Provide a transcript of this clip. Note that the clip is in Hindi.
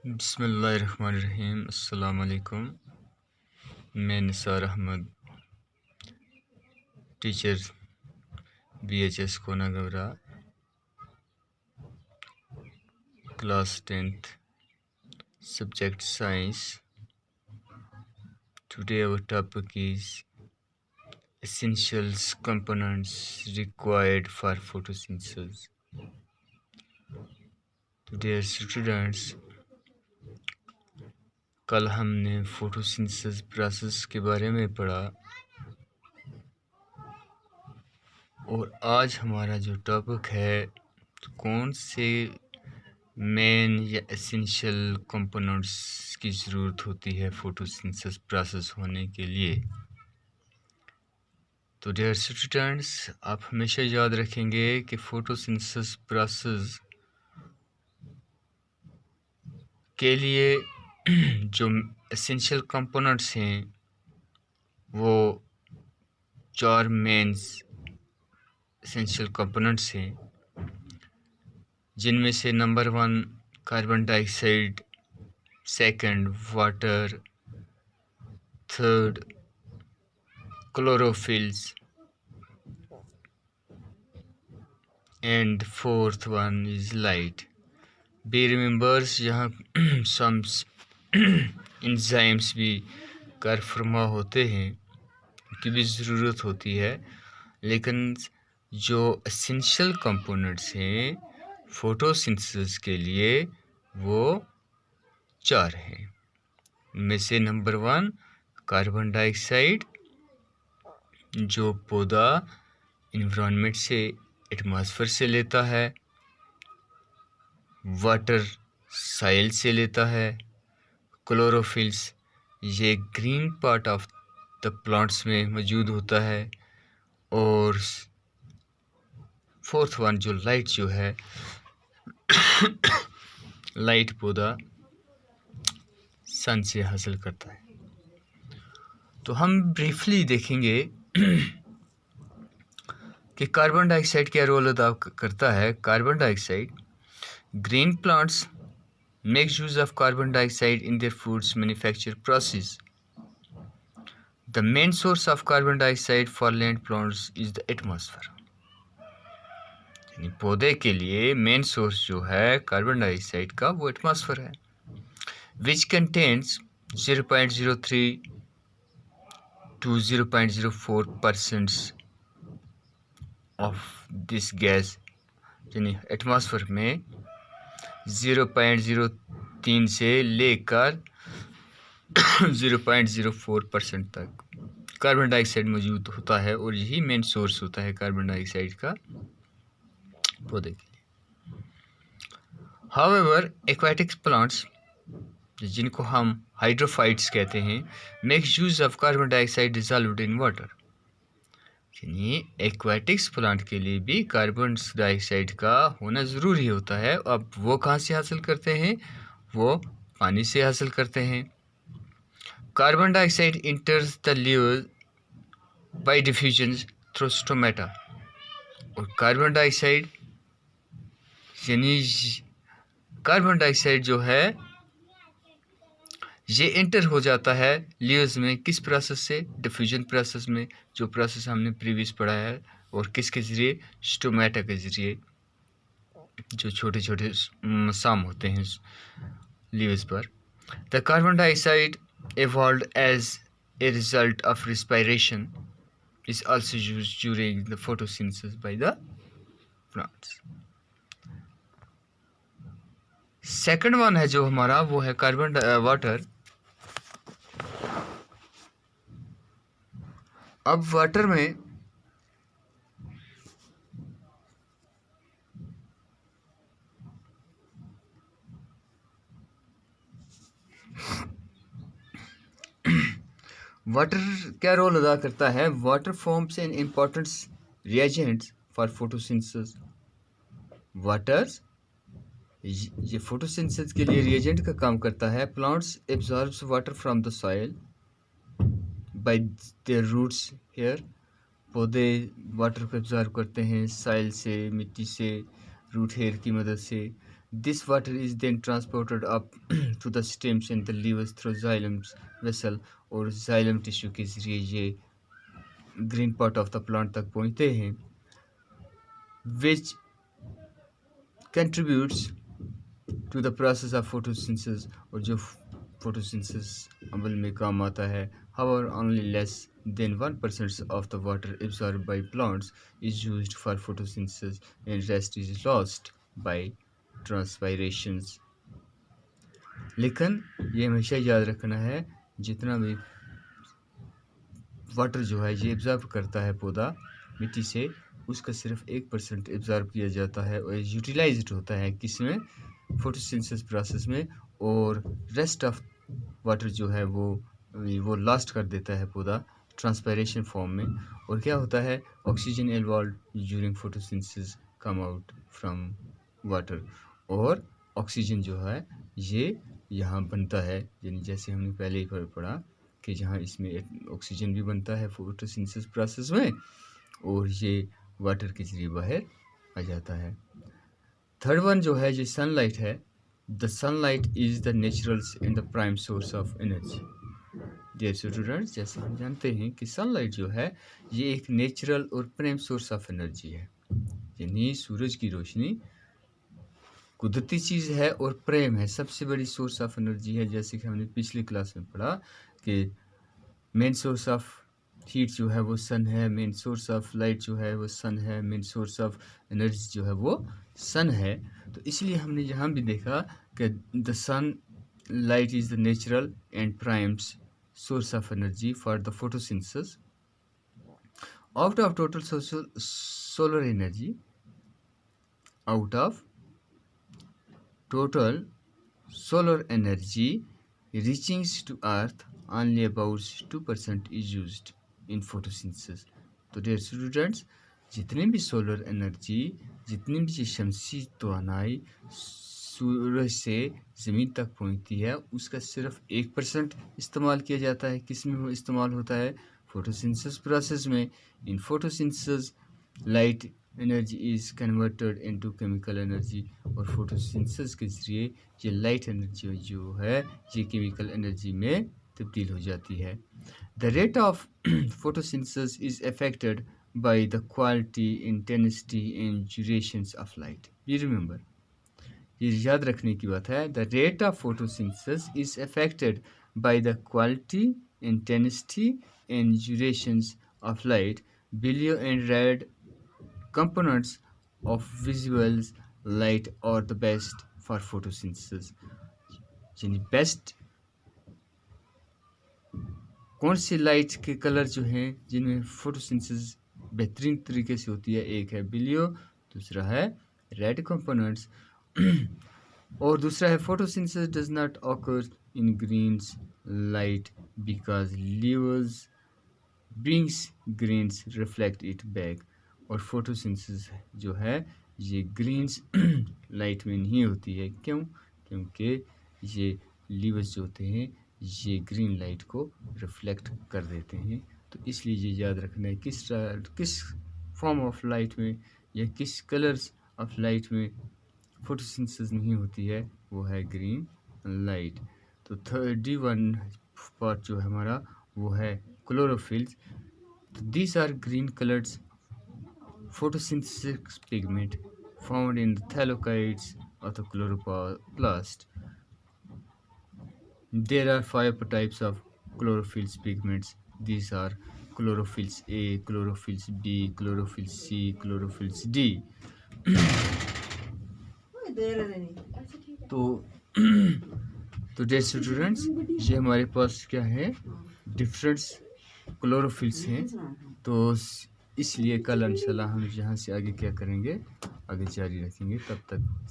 बिस्मिल्लाहिर्रहमानिर्रहीम। अस्सलाम वालेकुम। मैं Nisar Ahmad, teacher BHS Konagavara, class 10th, subject science. Today our topic is essentials components required for photosynthesis. तो dear students, कल हमने फोटोसिंथेसिस प्रोसेस के बारे में पढ़ा और आज हमारा जो टॉपिक है तो कौन से मेन या एसेंशियल कंपोनेंट्स की ज़रूरत होती है फोटोसिंथेसिस प्रोसेस होने के लिए। तो डियर स्टूडेंट्स, आप हमेशा याद रखेंगे कि फोटोसिंथेसिस प्रोसेस के लिए जो एसेंशियल कंपोनेंट्स हैं वो 4 मेन एसेंशियल कंपोनेंट्स हैं, जिनमें से number 1 carbon dioxide, second water, third chlorophylls and fourth one is light. Be remembers यहाँ some enzymes भी कार फरमा होते हैं की भी ज़रूरत होती है, लेकिन जो एसेंशियल कंपोनेंट्स हैं फोटोसिंथेसिस के लिए वो 4 हैं। उनमें से नंबर 1 कार्बन डाइऑक्साइड, जो पौधा एनवायरनमेंट से एटमॉस्फेयर से लेता है, वाटर साइल से लेता है, क्लोरोफिल्स ये green part of the plants में मौजूद होता है, और फोर्थ वन जो लाइट जो है लाइट पौधा सन से हासिल करता है। तो हम ब्रीफली देखेंगे कि कार्बन डाइऑक्साइड क्या रोल अदा करता है। Carbon dioxide, green plants make use of carbon dioxide in their foods manufacture process. The main source of carbon dioxide for land plants is the atmosphere. यानी पौधे के लिए मेन सोर्स जो है कार्बन डाइऑक्साइड का वो एटमॉस्फेयर है, which contains 0.03 to 0.04% of this gas. यानी एटमॉस्फेयर में 0.03 से लेकर 0.04% तक कार्बन डाइऑक्साइड मौजूद होता है, और यही मेन सोर्स होता है कार्बन डाइऑक्साइड का पौधे के लिए। हाउएवर एक्वाटिक प्लांट्स, जिनको हम हाइड्रोफाइट्स कहते हैं, make use of carbon dioxide dissolved in water. यानी एक्वाटिक्स प्लांट के लिए भी कार्बन डाइऑक्साइड का होना ज़रूरी होता है। अब वो कहाँ से हासिल करते हैं? वो पानी से हासिल करते हैं। Carbon dioxide enters the leaves by diffusion through stomata. और कार्बन डाइऑक्साइड यानी कार्बन डाइऑक्साइड जो है ये एंटर हो जाता है लीव्स में, किस प्रोसेस से? डिफ्यूजन प्रोसेस में, जो प्रोसेस हमने प्रीवियस पढ़ा है। और किसके ज़रिए? स्टोमेटा के ज़रिए, जो छोटे छोटे साम होते हैं लीव्स पर। The carbon dioxide evolved as a result of respiration is also used during the photosynthesis by the plants. Second one है जो हमारा, वो है कार्बन वाटर। अब वाटर में वाटर क्या रोल अदा करता है? Water forms an important reagent for photosynthesis. Water ये फोटोसिंथेसिस के लिए रिएजेंट का काम करता है। Plants absorbs water from the soil by their roots hair. पौधे वाटर को एब्जॉर्ब करते हैं सॉइल से, मिट्टी से, रूट हेयर की मदद से। This water is then transported up to the stems and the leaves through xylem vessel, और जाइलम टिश्यू के ज़रिए ये green part of the plant तक पहुँचते हैं, which contributes to the process of photosynthesis, और जो फोटोसिंथेसिस अमल में काम आता है। However, only less than 1% of the water absorbed by plants is used for photosynthesis, and rest is lost by transpirations. लेकिन ये हमेशा याद रखना है, जितना भी वाटर जो है ये एब्जॉर्ब करता है पौधा मिट्टी से, उसका सिर्फ 1% एब्जॉर्ब किया जाता है और यूटिलाइज्ड होता है किसमें, फोटोसिंथेसिस प्रोसेस में, और रेस्ट ऑफ वाटर जो है वो लास्ट कर देता है पौधा ट्रांसपायरेशन फॉर्म में। और क्या होता है, oxygen involve during photosynthesis come out from water, और ऑक्सीजन जो है ये यहाँ बनता है, यानी जैसे हमने पहले ही पढ़ा कि जहाँ इसमें ऑक्सीजन भी बनता है फोटोसिंथेसिस प्रोसेस में, और ये वाटर के जरिए बाहर आ जाता है। थर्ड वन जो है ये सनलाइट है। The sunlight is the natural and the prime source of energy. Dear students, जैसे हम जानते हैं कि सनलाइट जो है ये एक नेचुरल और प्राइम सोर्स ऑफ एनर्जी है, यानी सूरज की रोशनी कुदरती चीज़ है और प्रेम है, सबसे बड़ी सोर्स ऑफ एनर्जी है। जैसे कि हमने पिछली क्लास में पढ़ा कि मेन सोर्स ऑफ हीट जो है वो सन है, मेन सोर्स ऑफ लाइट जो है वो सन है, मेन सोर्स ऑफ एनर्जी जो है वो सन है। तो इसलिए हमने यहाँ भी देखा कि the sun light is the natural and primes source of energy for the photosynthesis. Out of total solar energy, out of total solar energy reaching to earth, only about 2% is used in photosynthesis. तो dear students, जितनी भी सोलर एनर्जी, जितनी भी शमसी तवानाई सूरज से ज़मीन तक पहुंचती है, उसका सिर्फ 1% इस्तेमाल किया जाता है। किस में वो इस्तेमाल होता है, फोटोसिंथेसिस प्रोसेस में। In photosynthesis light energy is converted into chemical energy, और फोटोसिंथेसिस के ज़रिए ये लाइट एनर्जी जो है ये केमिकल एनर्जी में तब्दील हो जाती है। The rate of photosynthesis is affected by the quality, intensity and durations of light. You remember, ये याद रखने की बात है। The rate of photosynthesis is affected by the quality, intensity and durations of light. Blue and red components of visible light are the best for photosynthesis. यानी बेस्ट कौन सी लाइट के कलर जो हैं जिनमें फोटोसिंथेसिस बेहतरीन तरीके से होती है, एक है ब्लू, दूसरा है रेड कंपोनेंट्स, और दूसरा है photosynthesis does not occur in greens light because leaves brings greens reflect it back. और फोटोसिंथेसिस जो है ये ग्रीन्स लाइट में नहीं होती है। क्यों? क्योंकि ये लीव्स जो होते हैं ये ग्रीन लाइट को रिफ्लेक्ट कर देते हैं। तो इसलिए ये याद रखना है किस फॉर्म ऑफ लाइट में या किस कलर्स ऑफ लाइट में फोटोसिंथेसिस नहीं होती है, वो है ग्रीन लाइट। तो D1 पार्ट जो है हमारा वो है क्लोरोफिल्स। तो these are green coloured photosynthetic pigment found in the thallocytes of the chloroplast. There are 5 types of chlorophyll pigments. These are chlorophyll A, chlorophyll B, chlorophyll C, chlorophyll D. तो डियर स्टूडेंट्स, ये हमारे पास क्या है, डिफरेंट क्लोरोफिल्स हैं। तो इसलिए कल इंशाल्लाह हम यहाँ से आगे क्या करेंगे, आगे जारी रखेंगे। तब तक